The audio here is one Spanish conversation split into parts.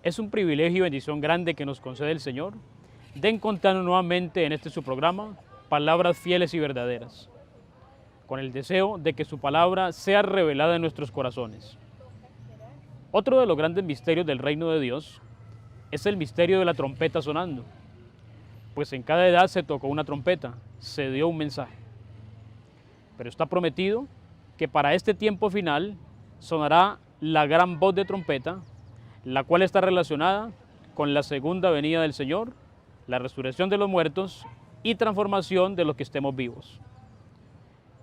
Es un privilegio y bendición grande que nos concede el Señor de encontrarnos nuevamente en este su programa, Palabras Fieles y Verdaderas, con el deseo de que su palabra sea revelada en nuestros corazones. Otro de los grandes misterios del reino de Dios es el misterio de la trompeta sonando, pues en cada edad se tocó una trompeta, se dio un mensaje. Pero está prometido que para este tiempo final sonará la gran voz de trompeta, la cual está relacionada con la segunda venida del Señor, la resurrección de los muertos y transformación de los que estemos vivos.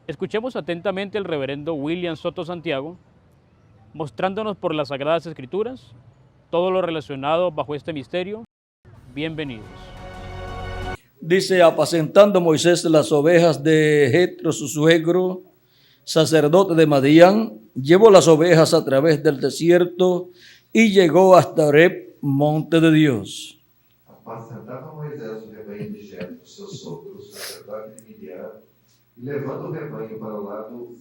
Escuchemos atentamente al reverendo William Soto Santiago, mostrándonos por las Sagradas Escrituras todo lo relacionado bajo este misterio. Bienvenidos. Dice, apacentando Moisés las ovejas de Jetro, su suegro, sacerdote de Madián, llevó las ovejas a través del desierto y llegó hasta Horeb, monte de Dios. Apacentava Moisés o rebanho de Jetro, seu sogro, sacerdote de Midian, e levando o rebanho para o lado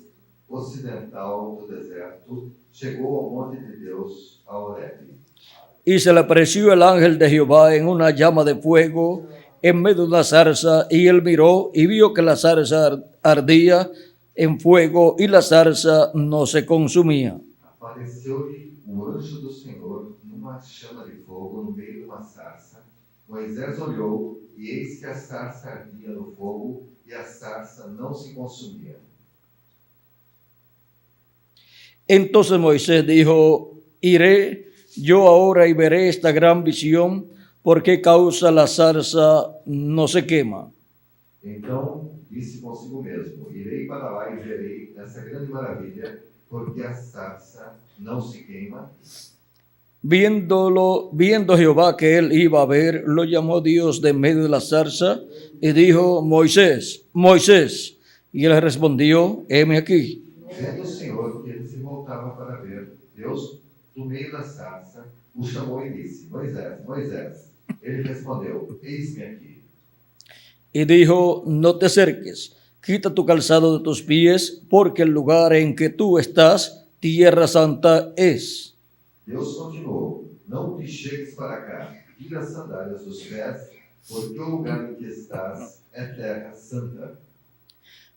ocidental do deserto, chegou ao monte de Deus, a Horeb. Y se le apareció el ángel de Jehová en una llama de fuego en medio de una zarza, y él miró y vio que la zarza ardía en fuego y la zarza no se consumía. Apareceu-lhe o anjo do Senhor numa chama de fogo no meio de uma sarça. Moisés olhou, e eis que a sarça ardia no fogo, e a sarça não se consumia. Entonces Moisés dijo, iré yo ahora y veré esta gran visión, ¿por qué causa la zarza no se quema? Então disse consigo mesmo: irei para lá e verei essa grande maravilha, porque a sarça não se queima. Viendo Jehová que él iba a ver, lo llamó Dios de en medio de la zarza y dijo, Moisés, Moisés. Y él respondió, heme aquí. Vendo o Senhor que ele se voltava para ver, Deus, do meio da sarça, o chamou e disse: Moisés, Moisés. Ele respondeu: eis-me aqui. Y dijo, no te acerques, quita tu calzado de tus pies, porque el lugar en que tú estás, tierra santa es. Deus continuou: não te chegues para cá, tira as sandálias dos pés, porque o lugar em que estás é terra santa.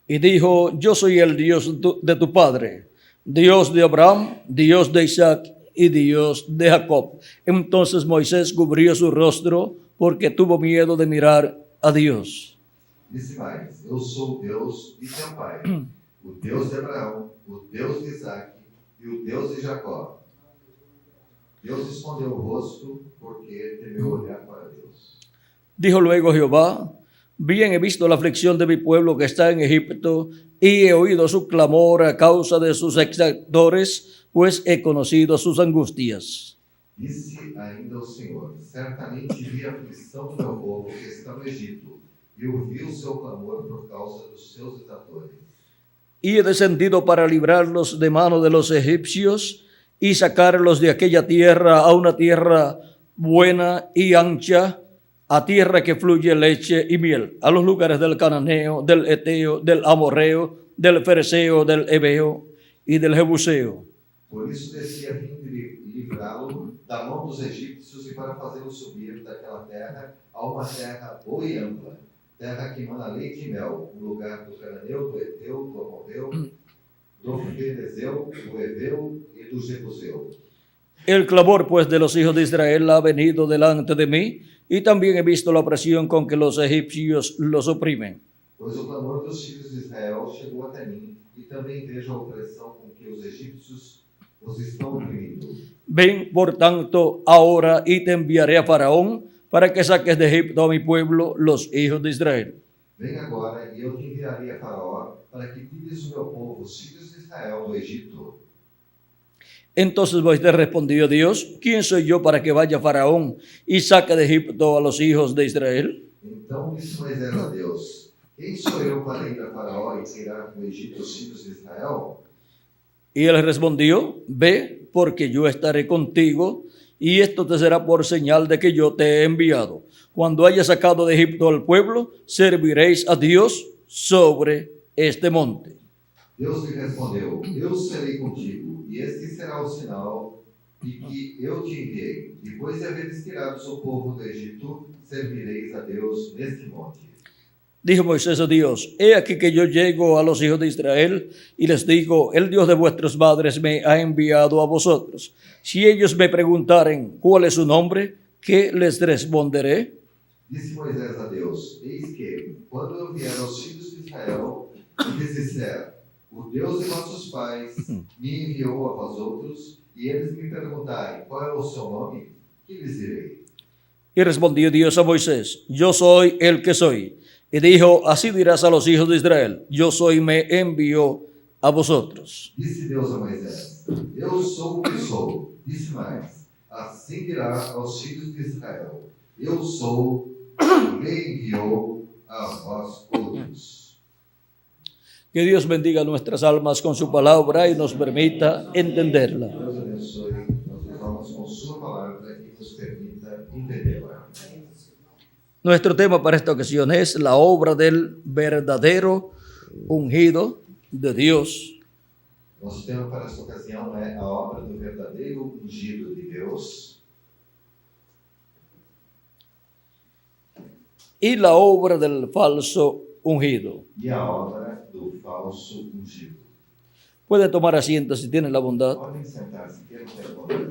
Y dijo, yo soy el Dios de tu padre, Dios de Abraham, Dios de Isaac y Dios de Jacob. Entonces Moisés cubrió su rostro porque tuvo miedo de mirar a Dios. Disse mais: eu sou o Deus de teu pai, o Deus de Abraão, o Deus de Isaac e o Deus de Jacó. Deus escondeu o rosto porque temeu olhar para Deus. Dijo luego Jehová, bien he visto la aflicción de mi pueblo que está en Egipto, y he oído su clamor a causa de sus exactores, pues he conocido sus angustias. Disse ainda o Senhor: certamente vi a aflição do meu povo que está no Egito, e ouvi o seu clamor por causa dos seus exatores. Y he descendido para librarlos de mano de los egipcios y sacarlos de aquella tierra a una tierra buena y ancha, a tierra que fluye leche y miel, a los lugares del cananeo, del eteo, del amorreo, del fereceo, del heveo y del jebuseo. Por isso desci a fim de livrá-lo da mão dos egípcios e para fazê-lo subir daquela terra a uma terra boa e ampla, terra que emana leite e mel, um lugar do cananeu, do eteu, do amorreu, do ferezeu, do heveu e do jebuseu. El clamor pues de los hijos de Israel ha venido delante de mí, y también he visto la opresión con que los egipcios los oprimen. Pois o clamor dos filhos de Israel chegou até mim, e também vejo a opressão com que os egípcios os estão oprimindo. Ven por tanto ahora y te enviaré a Faraón para que saques de Egipto a mi pueblo, los hijos de Israel. Vem agora, e eu te enviarei a Faraó, para que tires o meu povo, os filhos de Israel, do Egito. Entonces Moisés respondió a Dios, ¿quién soy yo para que vaya Faraón y saque de Egipto a los hijos de Israel? Então disse Moisés a Deus: quem sou eu para ir a Faraó e tirar do Egito os filhos de Israel? Y él respondió, ve, porque yo estaré contigo, y esto te será por señal de que yo te he enviado. Cuando haya sacado de Egipto al pueblo, serviréis a Dios sobre este monte. Deus lhe respondeu: eu serei contigo, e este será o sinal e que eu te enviei. Depois de haveres tirado o seu povo do Egito, servireis a Deus neste monte. Dijo Moisés a Dios, he aquí que yo llego a los hijos de Israel y les digo, el Dios de vuestros padres me ha enviado a vosotros. Si ellos me preguntaren cuál es su nombre, ¿qué les responderé? Disse Moisés a Deus, eis que, quando eu vier aos filhos de Israel, e lhes disser, o Deus de vossos pais me enviou a vós outros, e eles me perguntarem qual é o seu nome, que lhes direi? Y respondió Dios a Moisés, yo soy el que soy. Y dijo, así dirás a los hijos de Israel, yo soy, me envió a vosotros. Disse Deus a Moisés, eu sou o que sou. Disse mais, assim dirá aos filhos de Israel, eu sou, me enviou a vós outros. Que Dios bendiga nuestras almas con su palabra y nos permita entenderla. Deus abençoe nossas almas com sua palavra e nos permita entendê-la. Nuestro tema para esta ocasión es la obra del verdadero ungido de Dios. Nosso tema para esta ocasião é a obra do verdadeiro ungido de Deus Y la obra del falso ungido. e a obra do falso ungido. Puede tomar asiento si tiene la bondad. Podem sentar-se, quero responder.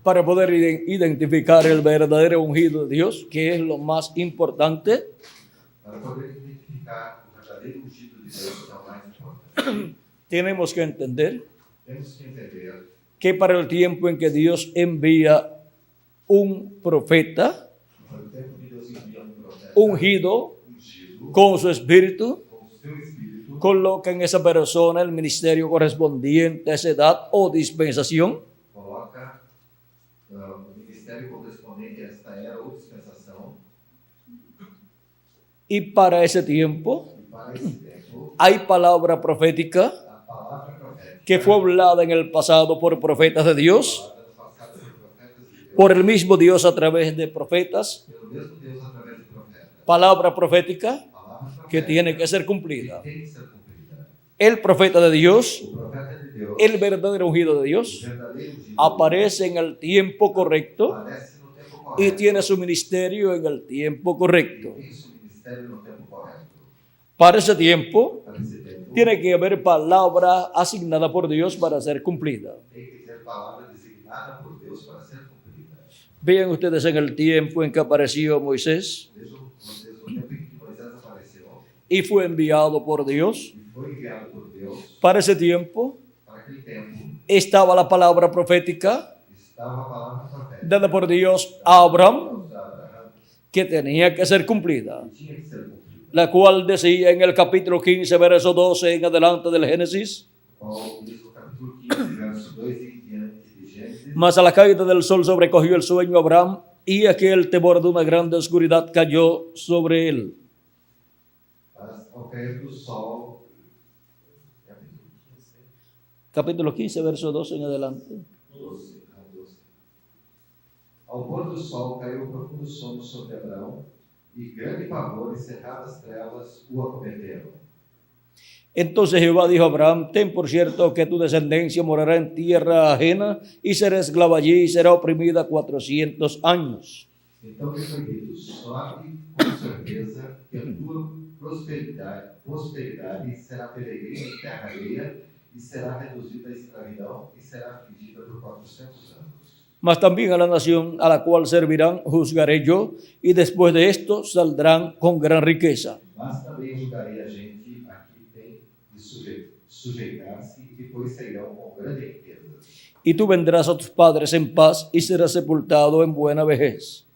Para poder identificar el verdadero ungido de Dios, que es lo más importante, Para poder identificar o verdadeiro ungido de Deus, que é o mais importante, tenemos que entender temos que entender que para el tiempo en que Dios envía un profeta que para o tempo que Deus envia um profeta ungido ungido con su espíritu, com o seu Espírito, coloca en esa persona el ministerio correspondiente a esa edad o dispensación, coloca o ministério correspondente a esta era ou dispensação, y para ese tiempo e para esse tempo, hay palabra profética a palavra profética, que fue hablada en el pasado por profetas de Dios, falada no passado por profetas de Deus, por el mismo Dios a través de profetas, pelo mesmo Deus através de profetas. palabra profética Palavra profética que tiene que ser cumplida. que tem que ser cumprida. El profeta de Dios, O profeta de Deus, el verdadero ungido de o Dios, verdadeiro ungido, aparece en el tiempo correcto aparece no tempo y correto. tiene su ministerio en el tiempo correcto. Tem seu ministério no tempo correto. Para ese tiempo, Para esse tempo, tiene que haber palabra asignada por Dios para ser cumplida. tem que ter palavra designada por Deus para ser cumprida. Vean ustedes en el tiempo en que apareció Moisés Vejam vocês o tempo em que Moisés apareceu y fue enviado por Dios. e foi enviado por Deus. Para ese tiempo Para aquele tempo, estaba la palabra profética estava a palavra profética dada por Dios a Abraham, de Abraão, que tenía que ser cumplida, que tinha que ser cumprida. la cual decía en el capítulo 15, verso 12 en adelante del Génesis: Qual diz no capítulo 15, verso 2 em diante de Gênesis, mas a la caída del sol sobrecogió el sueño a Abraham, y aquel temor de una grande oscuridad cayó sobre él. mas ao cair do sol, capítulo 15, Capítulo 15, verso 12 en adelante. 12 a 12. Ao pôr do sol caiu um profundo sono sobre Abraão, e grande pavor e cerradas trevas o acometeram. Entonces Jehová dijo a Abraham: ten por cierto que tu descendencia morará en tierra ajena y será esclava allí y será oprimida 400 años. Então lhe foi dito: sobe com certeza que a tua prosperidade será peregrina em terra alheia e será reduzida à escravidão e será afligida por 400 anos. Mas también a la nación a la cual servirán juzgaré yo, y después de esto saldrán con gran riqueza. Mas também julgarei a gente a que tem de sujeitar-se e depois sairão com grande riqueza. Y tú vendrás a tus padres en paz y serás sepultado en buena vejez.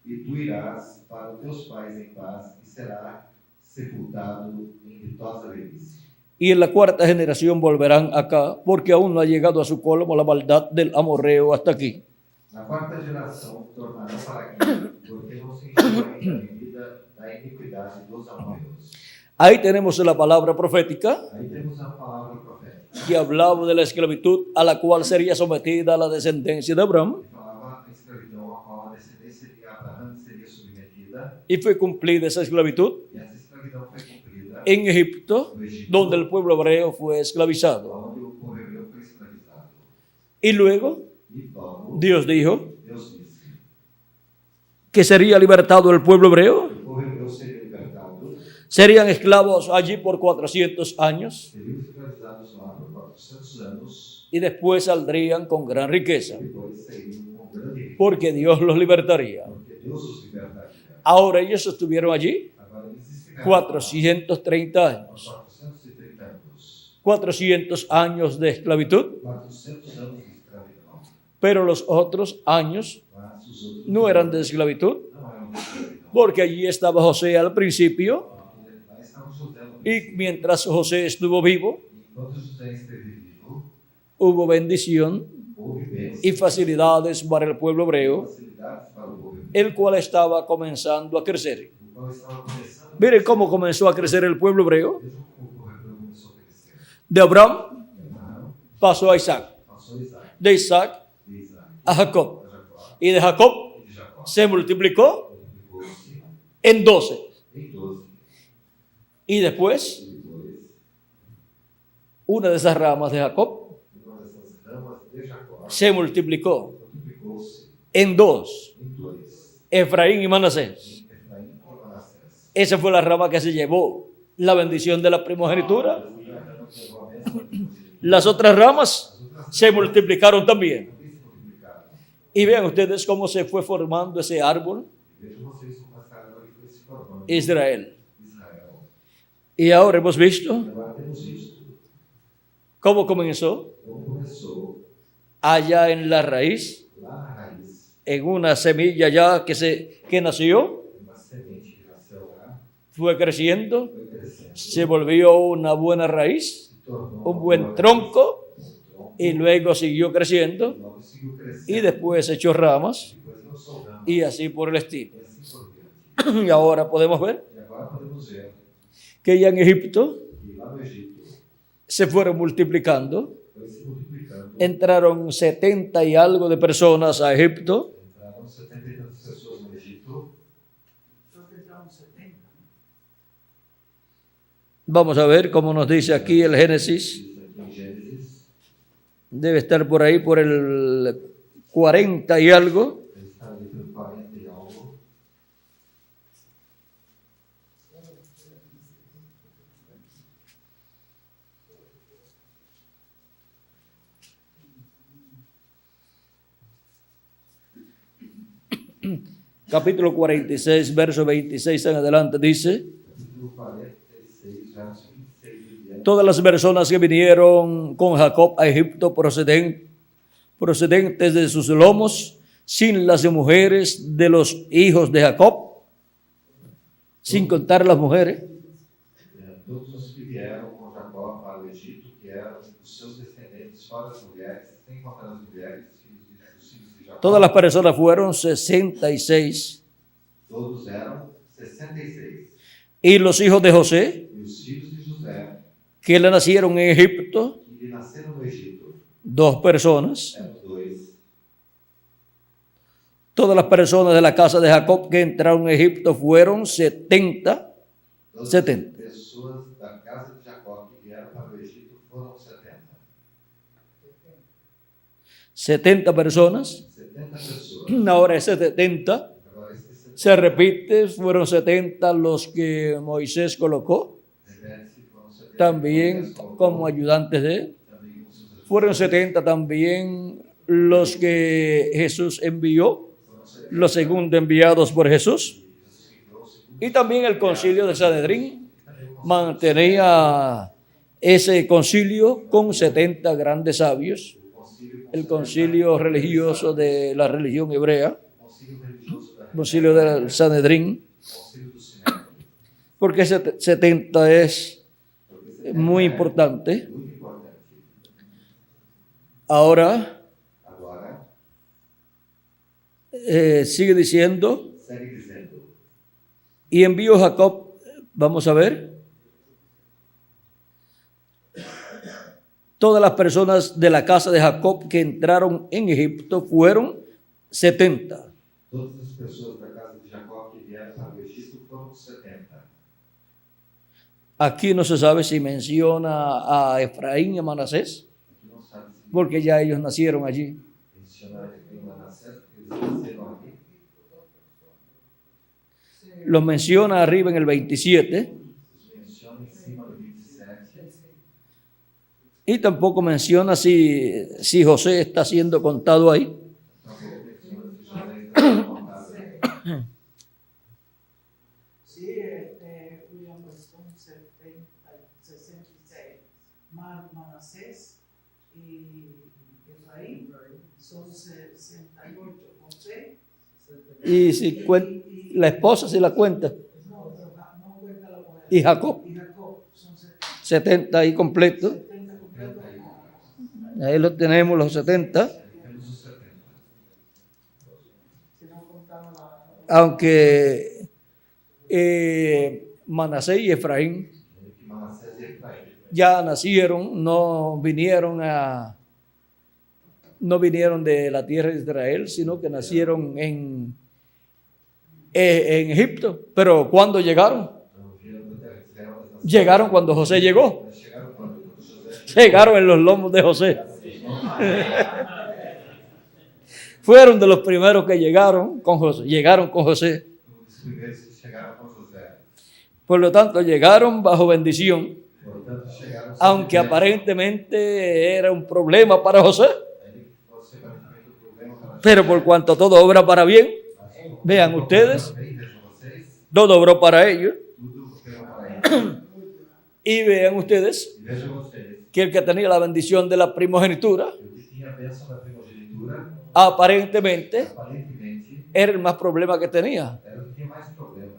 E tu irás para os teus pais em paz e será sepultado em ditosa velhice. Y en la cuarta generación volverán acá, porque aún no ha llegado a su colmo la maldad del amorreo hasta aquí. Na quarta geração tornarão para aqui, porque não se enxergam ainda a medida da iniquidade dos amorreus. Ahí tenemos la palabra profética Aí temos a palavra profética, que hablaba de la esclavitud a la cual sería sometida la descendencia de Abraham, que falava a escravidão a qual a descendência de Abraão seria submetida, y fue cumplida esa esclavitud e essa escravidão foi cumprida en Egipto, no Egito, donde el pueblo hebreo fue esclavizado. onde o povo hebreu foi escravizado. Y luego E logo, Dios dijo Deus disse, que sería libertado el pueblo hebreo. o povo hebreu seria libertado, Serían esclavos allí por 400 años seriam escravizados lá por 400 anos, y después saldrían con gran riqueza, e depois sairiam com grande riqueza, porque Dios los libertaría. porque Deus os libertaria. Ahora ellos estuvieron allí Agora eles ficaram 430 años. 430 anos. 400 años de esclavitud, 400 anos de escravidão. pero los otros años Mas os outros no eran de esclavitud, não eram de escravidão. porque allí estaba José al principio, Lá estava José no y princípio. mientras José estuvo vivo, Enquanto José esteve vivo, hubo bendición houve bênçãos y facilidades para el pueblo e hebreo, facilidades para o povo hebreu, el cual estaba comenzando a crecer. o qual estava começando. Miren cómo comenzó a crecer el pueblo hebreo. Vejam como o povo hebreu começou a crescer. De Abraham De Abraão pasó a Isaac, passou Isaac, de Isaac de Isaac a Jacob, a Jacó, y de Jacob e de Jacó se multiplicó multiplicou-se en 12. em 12. Y después, E depois, una de esas ramas de Jacob uma dessas ramas de Jacó se multiplicó multiplicou-se en 2, em 2. Efraín y Manasés. Efraim e Manassés. Esa fue la rama que se llevó la bendición de la primogenitura. Essa foi a rama que levou a bênção da primogenitura. Las otras ramas As outras se multiplicaron también. também se multiplicaram. Y vean ustedes cómo se fue formando ese árbol Vejam vocês como essa árvore foi se formando. Israel. Israel. Y ahora hemos visto E agora temos visto cómo comenzó como começou allá en la raíz, lá na raiz, en una semilla ya que nació, uma semente que nasceu lá, fue creciendo, foi crescendo, se volvió una buena raíz, se tornou un uma buen boa tronco, raiz, um tronco, y luego siguió creciendo, logo seguiu crescendo, y después echó ramas, depois lançou ramos, y así por el estilo. e assim por diante. Y ahora podemos ver E agora podemos ver que ya en Egipto que lá no Egito se fueron multiplicando, foi se multiplicando, entraron 70 y algo de personas a Egipto, entraram 70 e tantas pessoas no Egito. vamos a ver cómo nos dice aquí el Génesis, Isso aqui em Gênesis, debe estar por ahí por el 40 y algo, ele está ali pelo 40 e algo. capítulo 46, verso 26 en adelante, dice: Capítulo 46, verso 26 em diante. todas las personas que vinieron con Jacob a Egipto procedentes de sus lomos, sin las mujeres de los hijos de Jacob, sin contar las mujeres, Todos os que vieram com Jacó para o Egito, que eram os seus descendentes, fora as mulheres, sem contar as mulheres, os filhos de Jacó, todas las personas fueron 66, todos eram 66. y los hijos de José, E os filhos de José, que le nacieron en Egipto, que lhe nasceram no Egito, 2 personas. eram 2. Todas las personas de la casa de Jacob que entraron en Egipto fueron 70. Todas 70. as pessoas da casa de Jacó que vieram para o Egito foram 70. 70 personas. 70 pessoas. Ahora ese 70 Agora, esses 70 se repite, fueron 70 los que Moisés colocó, repete-se, foram 70 también Moisés colocou, como ayudantes de él. também com seus ajudadores. Fueron 70 también los que Jesús envió, Foram 70 los segundo enviados por Jesús. Jesus enviou o segundo. Y también el concilio de Sanedrín mantenía ese concilio con 70 grandes sabios, el concilio religioso de la religión hebrea, Concílio religioso da concilio del Sanedrín, Concílio do Sinédrio, porque ese 70 es porque 70 muy é importante. muito importante. Ahora Agora, sigue diciendo, segue dizendo, y envió Jacob, vamos a ver, todas las personas de la casa de Jacob que entraron en Egipto fueron 70. todas as pessoas da casa de Jacó que vieram para o Egito foram 70. Aquí no se sabe si menciona a Efraín y a Manasés, Aqui não sabe se porque ya ellos nacieron allí. menciona Efraim e Manassés, porque eles nasceram aqui. Los menciona arriba en el 27 Os menciona em cima do 27. y tampoco menciona si José está siendo contado ahí. Tampouco menciona se José está contado. Sí, William son 66. Manasés y Efraín son 68. José. Y si la esposa si la cuenta. No cuenta la mujer. Y Jacob, Y Jacob son 70 ahí completo. 70 completos. Ahí lo tenemos, los 70. Temos os 70. Si no contaron la. Aunque Manasés y Efraín Que Manassés e Efraim ya nacieron, no vinieron de la tierra de Israel, sino que nacieron en Egipto. Pero cuando llegaron, não vieram da terra de Israel, mas llegaron cuando José llegó. chegaram quando José Llegaron en los lomos de José. Fueron de los primeros que llegaron con José. Llegaron con José. um dos primeiros que chegaram com José. Por lo tanto, llegaron bajo bendición, Portanto, chegaram aunque aparentemente era un problema para José. Ele fosse aparentemente um problema para Pero por cuanto todo obra para bien, vean ustedes, bem, vejam vocês, todo obró para ellos. tudo operou para ele. Y vean ustedes E vejam vocês, que el que tenía la bendición de la primogenitura, eu que tinha a bênção da primogenitura, aparentemente aparentemente, era el más problema que tenía. era o que tinha mais problemas.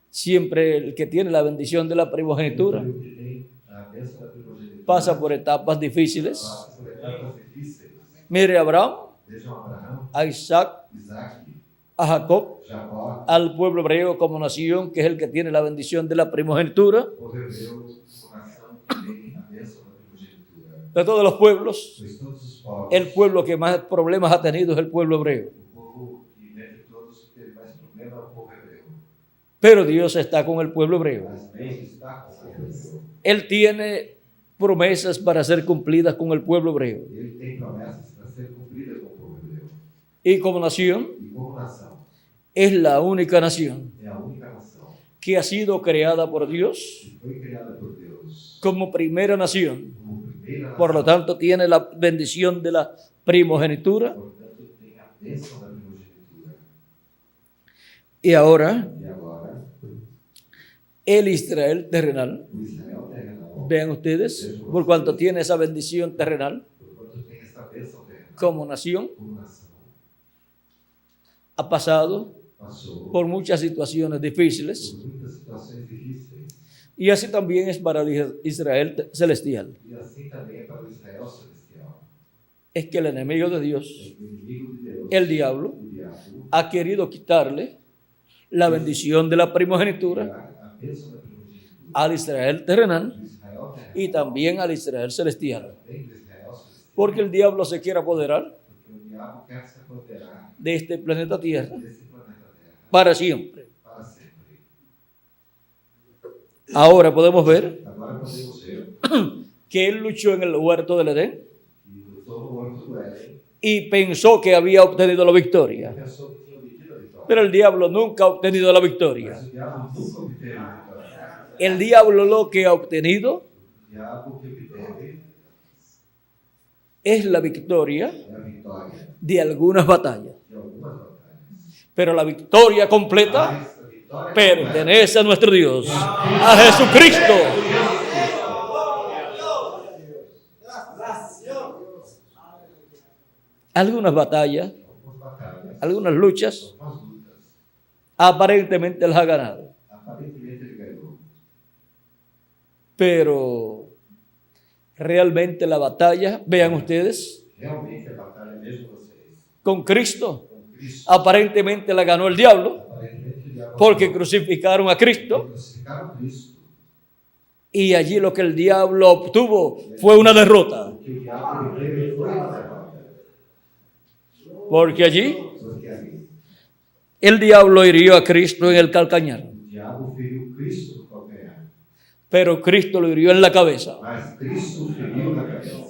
Siempre el que tiene la bendición de la primogenitura O que tem a bênção da primogenitura pasa por etapas difíciles. passa por etapas difíceis. Mire a Abraham, Vejam Abraão, a Isaac, Isaac, a Jacob, Jacó, al pueblo hebreo como nación, que es el que tiene la bendición de la primogenitura. o hebreu, como nação que tem a bênção da primogenitura. De todos los pueblos, Pois todos os povos, el pueblo que más problemas ha tenido es el pueblo hebreo. o povo que dentre todos teve mais problema é o povo hebreu. Pero Dios está con el pueblo hebreo. Mas Deus está com o povo hebreu. Él tiene promesas para ser cumplidas con el pueblo hebreo. Ele tem promessas para ser cumpridas com o povo hebreu. Y como nación, E como nação, es la única nación é a única nação que ha sido creada por Dios que foi criada por Deus como primera nación. como primeira nação. Por lo tanto, tiene la bendición de la primogenitura. Portanto, tem a bênção da primogenitura. Y ahora, E agora, el Israel terrenal, o Israel terrenal, vean ustedes, por cuanto tiene esa bendición terrenal por quanto tem essa bênção terrenal, como nación, como nação, ha pasado passou por muchas situaciones difíciles. por muitas situações difíceis. Y así también es para el Israel celestial. E assim também é para o Israel celestial. Es que el enemigo de Dios, O inimigo de Deus, el diablo, o diabo, ha querido quitarle la bendición de la primogenitura a bênção da primogenitura al Israel terrenal do Israel terrenal, y también al Israel celestial. também do Israel celestial, Porque el diablo se quiere apoderar porque o diabo quer se apoderar de este planeta Tierra desse planeta Terra para siempre. para sempre. Ahora podemos ver Agora podemos ver que él luchó en el huerto del Edén que lutou no horto do Éden y pensó que había obtenido la victoria. pensou que tinha obtido a vitória. Pero el diablo nunca ha obtenido la victoria. Mas o diabo nunca obteve a vitória. El diablo lo que ha obtenido O diabo que obteve es la victoria é a vitória de algunas batallas. de algumas batalhas. Pero la victoria completa Mas a vitória pertenece a nuestro Dios, a Jesucristo. Algunas batallas, algumas batalhas, algunas luchas, algumas lutas, aparentemente las ha ganado. aparentemente ele ganhou. Pero realmente la batalla, vean ustedes, Realmente a batalha, mesmo vocês, con Cristo, com Cristo, aparentemente la ganó el diablo, aparentemente o diabo porque ganhou. crucificaron a Cristo Crucificaram Cristo. y allí lo que el diablo obtuvo fue una derrota. O que o diabo obteve foi uma derrota. Porque allí Porque ali el diablo hirió a Cristo en el calcañar. o diabo feriu Cristo no calcanhar. pero Cristo lo hirió en la cabeza. mas Cristo feriu na cabeça.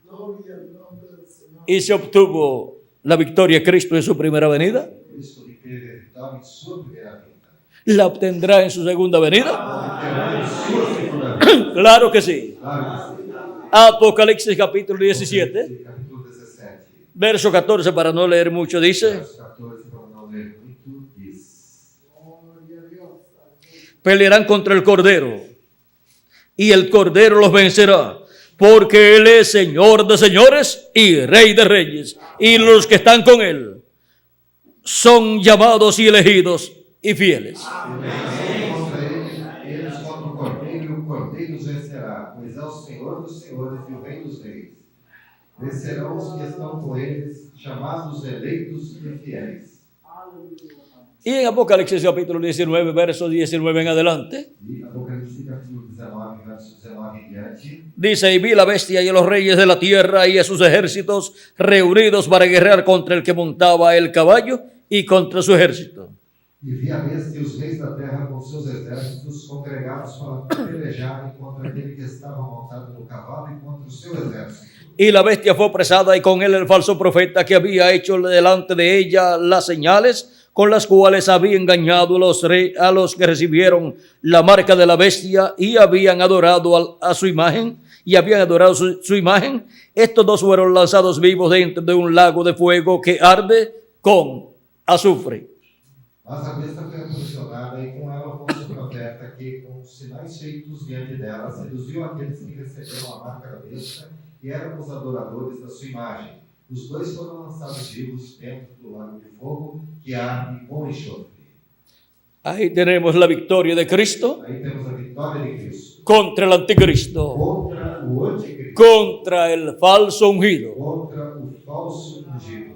Gloria al nombre del Señor. Y se obtuvo la victoria de Cristo en su primera venida. Cristo obteve a vitória em sua primeira vinda. ¿La obtendrá en su segunda venida? Obterá em sua segunda vinda. Claro que sí. Claro que sim. Apocalipsis capítulo 17, Capítulo 17, verso 14, para no leer mucho, dice: verso 14, para não ler muito, diz: Gloria a Dios. pelearán contra el Cordero, y el Cordero los vencerá, porque Él es Señor de señores y Rey de reyes, y los que están con Él son llamados y elegidos y fieles. Contra eles contra o Cordeiro, e o Cordeiro os vencerá, pois é o Senhor dos senhores e o Rei dos reis. Vencerão os que estão com eles, chamados, eleitos e fiéis. Y en Apocalipsis capítulo 19, verso 19 en adelante, E Apocalipse capítulo 19, verso 19 em diante, dice: y vi la bestia y a los reyes de la tierra y a sus ejércitos reunidos para guerrear contra el que montaba el caballo y contra su ejército. e vi a besta e os reis da terra com seus exércitos congregados para pelejarem contra aquele que estava montado no cavalo e contra o seu exército. Y la bestia fue apresada y con él el falso profeta que había hecho delante de ella las señales con las cuales había engañado a los que recibieron la marca de la bestia y habían adorado a su imagen y habían adorado su imagen. Estos dos fueron lanzados vivos dentro de un lago de fuego que arde con azufre. Mas a besta foi aprisionada e com ela o falso profeta que, com os sinais feitos diante dela, seduziu aqueles que receberam a marca da besta e eram os adoradores da sua imagem. Os dois foram lançados vivos dentro do lago de fogo que arde com enxofre. Ahí tenemos la victoria de Cristo Aí temos a vitória de Cristo contra el anticristo, contra o anticristo, contra el falso ungido. contra o falso ungido.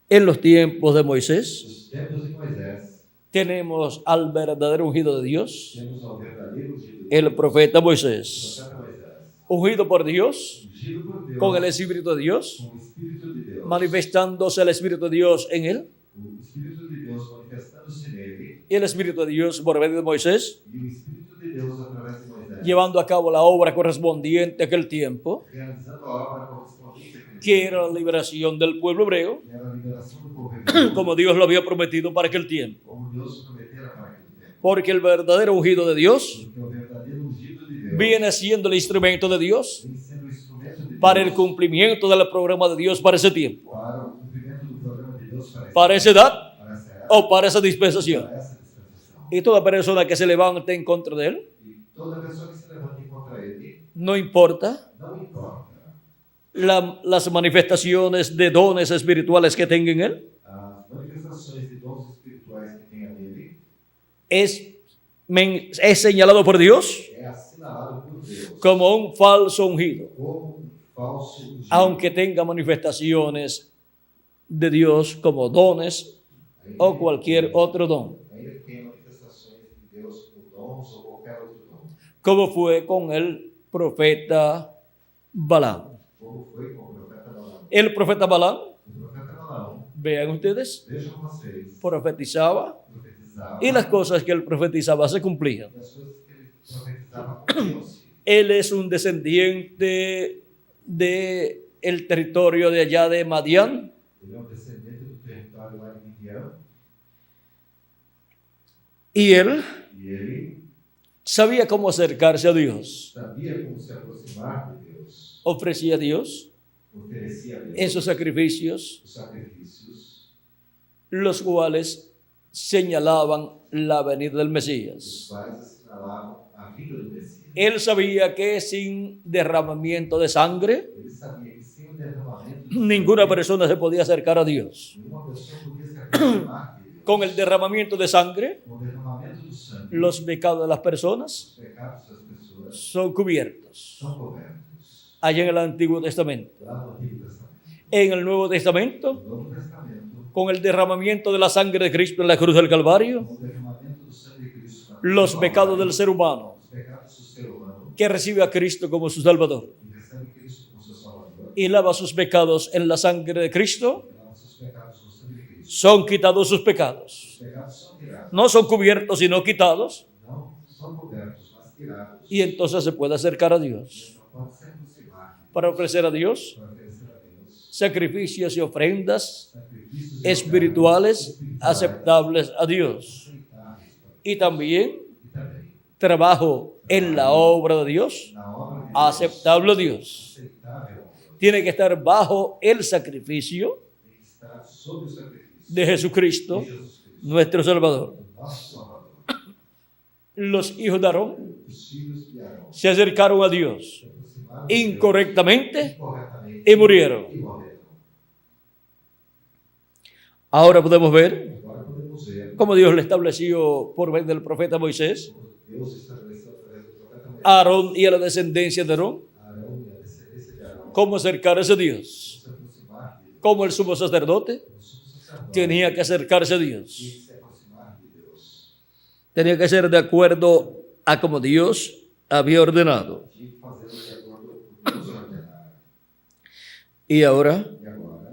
En los tiempos de Moisés Nos tempos de Moisés, tenemos al verdadero ungido de Dios, temos ao verdadeiro ungido, el profeta Moisés, profeta Moisés, ungido por Dios, ungido por Deus, con el Espíritu de Dios, com o Espírito de Deus, manifestándose el Espíritu de Dios en él, o Espírito de Deus manifestando-se nele, y el Espíritu de Dios por medio de Moisés, e o Espírito de Deus através de Moisés, llevando a cabo la obra correspondiente a aquel tiempo, realizando a obra correspondente a Cristo, que era la liberación del pueblo hebreo, que era a liberação do povo hebreu, como Dios lo había prometido para aquel tiempo. como Deus prometera para aquele tempo. Porque el verdadero ungido de Dios Porque o verdadeiro ungido de Deus viene siendo el instrumento de Dios vem sendo o instrumento de para el Deus cumplimiento del programa de Dios para ese tiempo, para o cumprimento do programa de Deus para esa edad para essa era, o para esa dispensación. para essa dispensação. Y toda persona que se levante en contra de él, E toda pessoa que se levante contra ele, no importa não importa las manifestaciones de dones espirituales que tenga en él, as manifestações de dons espirituais que tenha nele, es señalado por Dios é assinalado por Deus como un falso ungido, como um falso ungido. aunque tenga manifestaciones de Dios como dones o cualquier otro don, Ainda que tenha manifestações de Deus como dons ou qualquer outro dom, como fue con el profeta Balaam. como foi com o profeta Balaão. El profeta Balaam, O profeta Balaão, vean ustedes, vejam vocês, profetizaba profetizava y las cosas que él profetizaba se cumplían. e as coisas que ele profetizava cumpriam-se. Él es un descendiente de el territorio de allá de Madián, Ele é um descendente do território lá de Midian y él e ele sabía cómo acercarse a Dios. sabia como se aproximar de Deus, Ofrecía a Dios oferecia a Deus esos sacrificios, os sacrifícios, los cuales señalaban la venida del os Mesías. quais assinalavam a vinda do Messias. Él sabía que sin derramamiento de sangre, Ele sabia que sem o derramamento de ninguna sangue, persona se podía acercar a Dios. nenhuma pessoa podia se aproximar de Deus. Con el derramamiento de sangre, Com o derramamento do sangue, los pecados de las personas os pecados das pessoas son cubiertos. são cobertos. Allá en el Antiguo Testamento. Lá no Antigo Testamento. En el Nuevo Testamento, No Novo Testamento, con el derramamiento de la sangre de Cristo en la cruz del Calvario, com o derramamento do sangue de Cristo, los pecados del ser humano os pecados do ser humano, que recibe a Cristo como su Salvador que recebe Cristo como seu Salvador, y lava sus pecados en la sangre de Cristo, que lava seus pecados no sangue de Cristo. son quitados sus pecados. Os pecados são tirados, No son cubiertos, sino quitados, não são cobertos, mas tirados. Y entonces se puede acercar a Dios Não pode se aproximar para ofrecer a Dios para oferecer a Deus sacrificios y ofrendas sacrifícios espirituales aceptables a Dios. aceitáveis para Y también e também trabajo en la obra de Dios na obra de Deus, aceptable a Dios. aceitável a Deus. Tiene que estar bajo el sacrificio Tem que estar sob o sacrifício de Jesucristo, de Jesus Cristo, nuestro Salvador. o nosso Salvador. Los hijos de Aarón Os filhos de Arão se acercaron a Dios se aproximaram de Deus incorrectamente incorretamente y murieron. e morreram. Ahora podemos ver Agora podemos ver cómo Dios le estableció por medio del profeta Moisés como Deus estabeleceu através do profeta Moisés, a Aarón y a la descendencia de Aarón Arão e a descendência de Arão, cómo acercarse a Dios. se aproximar de Deus. Como el sumo sacerdote O sumo sacerdote tenía que acercarse a tinha Dios. que se aproximar de Deus. Tenía que ser de acuerdo a como Dios había ordenado. Tinha que fazê-lo de acordo com o que Deus ordenara. Y ahora, E agora,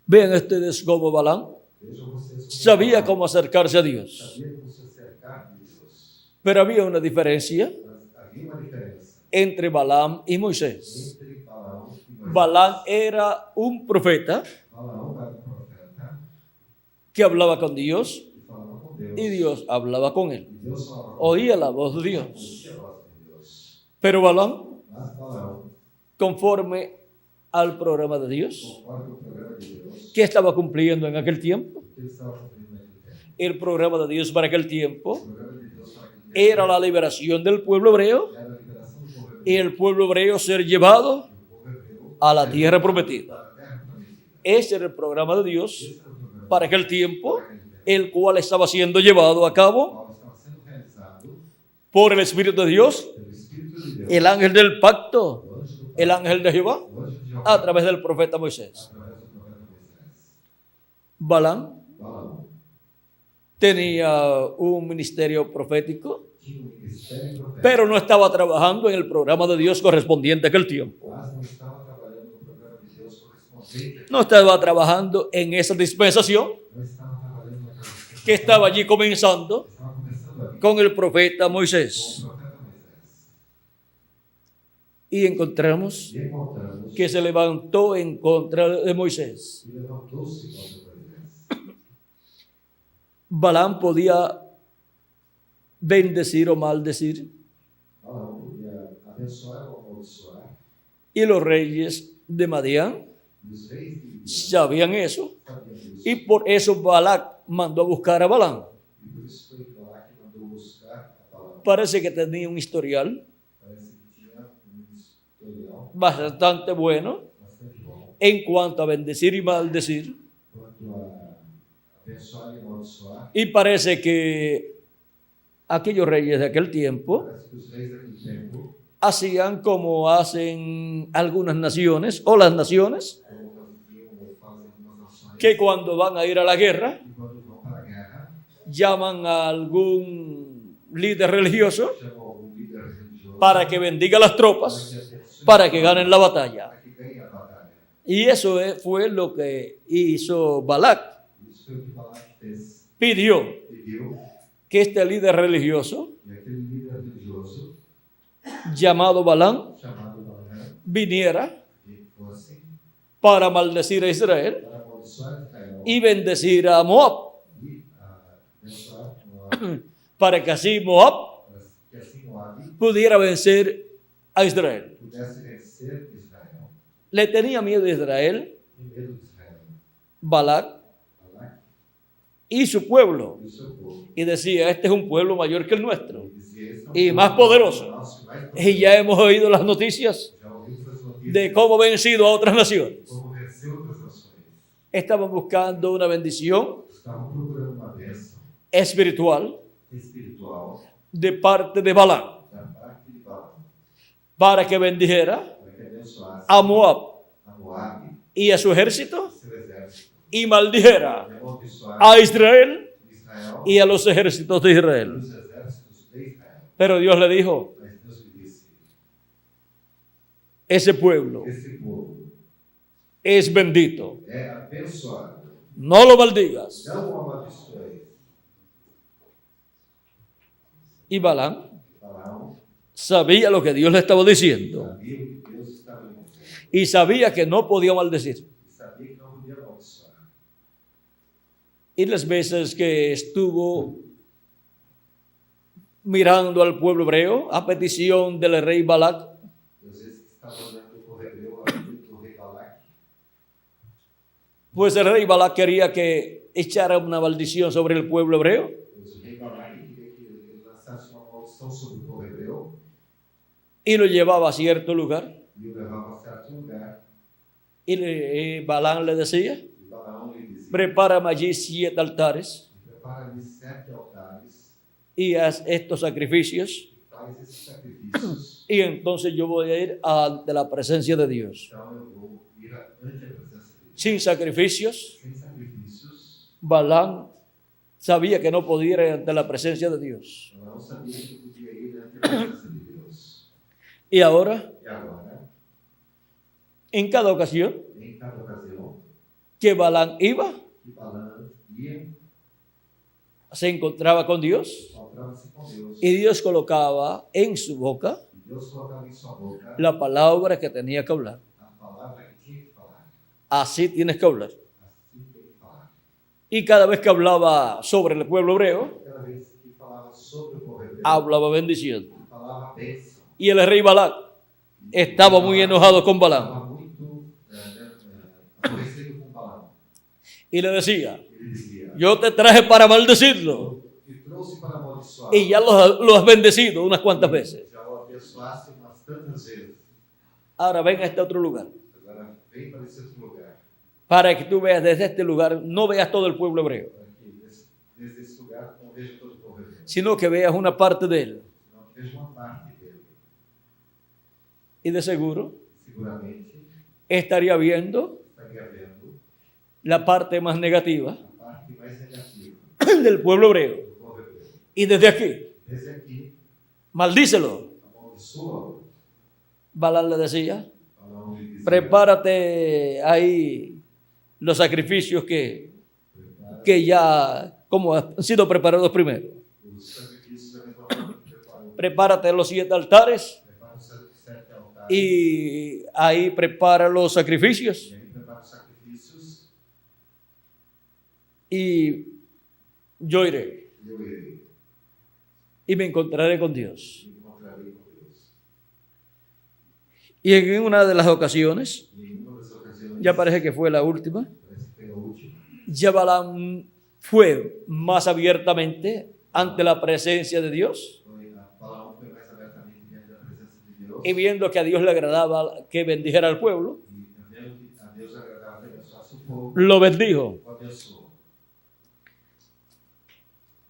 vean ustedes cómo Balaam vejam vocês como sabía cómo acercarse a Dios. sabia como se acercar de Deus. Pero había una diferencia Mas havia uma diferença entre Balaam y Moisés. entre Balaão e Moisés. Balaam era un profeta Balaão era um profeta que hablaba con Dios que falava com Deus. y Dios hablaba con él. E Deus falava com Oía la voz de Dios. Ouvia a voz de Deus. Pero Balaam, Mas Balaão, conforme al programa de Dios, conforme o programa de Deus, ¿qué estaba cumpliendo en aquel tiempo? que ele estava cumprindo naquele tempo. El programa de Dios para aquel tiempo O programa de Deus para aquele tempo era la liberación del pueblo hebreo era a liberação do povo y hebreu. el pueblo hebreo ser llevado O povo hebreu a la tierra prometida. para a terra prometida. Ese era el programa de Dios Esse era o programa para aquel tiempo, para aquele tempo, el cual estaba siendo llevado a o cabo qual estava sendo realizado por el Espíritu de Dios, pelo Espírito de Deus, el ángel del pacto, o anjo do el Pai, ángel de Jehová, o anjo de Jeová, a través del profeta Moisés. através do profeta Moisés. Balaam Balaão tenía un ministerio profético, tinha um ministério profético, pero no estaba trabajando en el programa de Dios correspondiente a aquel tiempo. mas não estava trabalhando no programa de Deus correspondente, No estaba trabajando en esa dispensación não estava trabalhando naquela que estaba allí comenzando estava começando ali con el profeta com Moisés. o profeta Moisés. Y encontramos E encontramos que se levantó en contra de Moisés. e levantou-se contra Moisés. Balaam podía bendecir o maldecir, Balaão podia abençoar ou amaldiçoar, y los reyes de Madián e os reis de Midian sabían eso, sabiam disso. y por eso Balac mandó a buscar a Balaam. E por isso foi Balaque mandou buscar a Balaão. Parece que tenía un historial Parece que tinha um historial bastante bueno bastante bom en cuanto a bendecir y maldecir, quanto a abençoar e amaldiçoar. y parece que aquellos reyes de aquel tiempo Parece que os reis daquele tempo, hacían como hacen algunas naciones o las naciones como faziam ou fazem algumas nações, que cuando van a ir a la guerra e quando vão para a guerra, llaman a algún líder religioso chamam algum líder religioso para que bendiga las para tropas que abençoe, para que ganen la batalla. para que ganhe a batalha. Y eso fue lo que hizo Balac. Isso foi o que Balaque fez. Pidió Pediu que este líder religioso que aquele líder religioso, llamado Balaam chamado Balaão, viniera que fosse para maldecir a Israel para amaldiçoar Israel y bendecir a Moab, e abençoar Moab, para que así Moab para que assim Moab pudiera vencer a Israel. pudesse vencer Israel. Le tenía miedo a Israel, Tem medo de Israel. Balac Balaque y su pueblo, e o seu povo. y decía, este es un pueblo mayor que el nuestro. E dizia, esse é um Y povo más poderoso. nosso, mais Y poderoso. ya hemos oído las noticias Já ouvimos as notícias de cómo ha vencido a otras naciones. como venceu outras nações. Estaban buscando una bendición Estavam procurando uma bênção espiritual espiritual de parte de Balaam da parte de Balaão, para que bendijera para que abençoasse a Moab a Moab y a su ejército e seu exército, y maldijera e amaldiçoasse a Israel Israel y a los ejércitos de e Israel. os exércitos de Israel. Pero Dios le dijo, Mas Deus lhe disse, ese pueblo esse povo es bendito, é abençoado, no lo maldigas. não o amaldiçoe. Y Balaam sabía lo que Dios le estaba diciendo sabia o que Deus estava lhe mostrando. y sabía que no podía maldecir. E sabia que não podia amaldiçoar. Y las veces que estuvo mirando al pueblo hebreo a petición del rey Balac, E às vezes que estava olhando o povo hebreu, a vida do rei Balac, pues el rey Balac quería que echara una maldición sobre el pueblo hebreo. pois o rei Balac queria que ele lançasse uma maldição sobre o povo hebreu Y lo llevaba a cierto lugar. e o levava a certo lugar. Y Balaam le decía, E Balaão lhe dizia: prepárame allí 7 altares prepara ali 7 altares, y haz estos sacrificios. faz esses sacrifícios. Y entonces yo voy a ir ante la presencia de Dios. Então eu vou ir ante a presença de Deus. Sin sacrificios, Sem sacrifícios, Balaam sabía que no podía ir ante la presencia de Dios. Balaão sabia que podia ir ante a presença de Deus. Y ahora, E agora, en cada ocasión em cada ocasião que Balaam iba, que Balaão ia, se encontraba con Dios encontrava-se com Deus. y Dios colocaba en su boca E Deus colocava em sua boca la palabra que tenía que hablar. a palavra que tinha que falar. Así tienes que hablar. Assim tem que falar. Y cada vez que hablaba sobre el pueblo hebreo, Cada vez que falava sobre o povo hebreu, hablaba bendición. falava bênção. Y el rey Balac estaba muy enojado con Balaam Estava muito aborrecido com Balaão. y le decía, Ele dizia: yo te traje para maldecirlo te trouxe para amaldiçoar. y ya lo has bendecido unas cuantas veces. Já o abençoasse umas tantas vezes. Ahora ven a este otro lugar, Agora vem para esse outro lugar. para que tú veas desde este lugar, no veas todo el pueblo hebreo, Para que desde esse lugar não veja todo o povo hebreu, sino que veas una parte de él. senão que veja uma parte dele. Y de seguro Seguramente estaría viendo estaria vendo la parte más negativa a parte mais negativa del pueblo hebreo. do povo hebreu. Y desde aquí, Desde aqui, maldícelo. amaldiçoa-o. Balaam le decía, Balaão lhe dizia: prepárate ahí los sacrificios que ya como han sido preparados primero. os sacrifícios da mesma forma que preparou. Prepárate los 7 altares Prepara os 7 altares. y ahí prepara los sacrificios E aí prepara os sacrifícios y yo iré e eu irei. y me encontraré con Dios. Me encontrarei com Deus. Y en una de las ocasiones, E em uma das ocasiões, ya parece que fue la última, parece que foi a última, ya Balaam fue más abiertamente ante la presencia de Dios Balaão foi mais abertamente diante da presença de Deus. y viendo que a Dios le agradaba que bendijera al pueblo, E vendo que a Deus agradava que abençoasse o povo, lo bendijo o abençoou.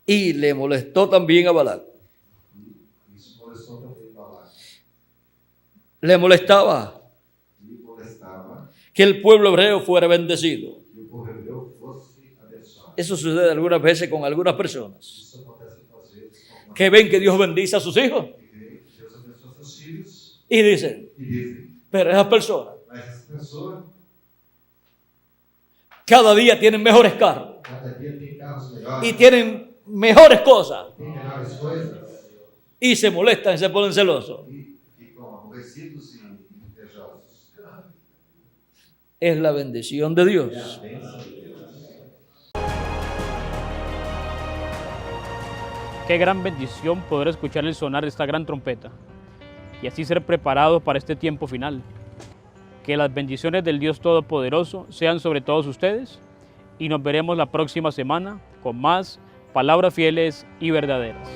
y le molestó también a Balac. E isso molestou também Balac. Le molestaba E molestava que el pueblo hebreo fuera bendecido. que o povo hebreu fosse abençoado. Eso sucede algunas veces con algunas personas Isso acontece algumas vezes com algumas que ven que Dios bendice a sus hijos que veem que Deus abençoa seus filhos y dicen, e dizem: pero esas personas mas essa pessoa cada día tienen mejores carros cada dia tem carros melhores, y tienen mejores cosas tem melhores coisas y se molestan y se ponen celosos. e ficam aborrecidos e invejosos. Es la bendición de É Dios. a bênção de Deus. Qué gran bendición poder escuchar el sonar de esta gran trompeta y así ser preparados para este tiempo final. Que las bendiciones del Dios Todopoderoso sean sobre todos ustedes y nos veremos la próxima semana con más palabras fieles y verdaderas.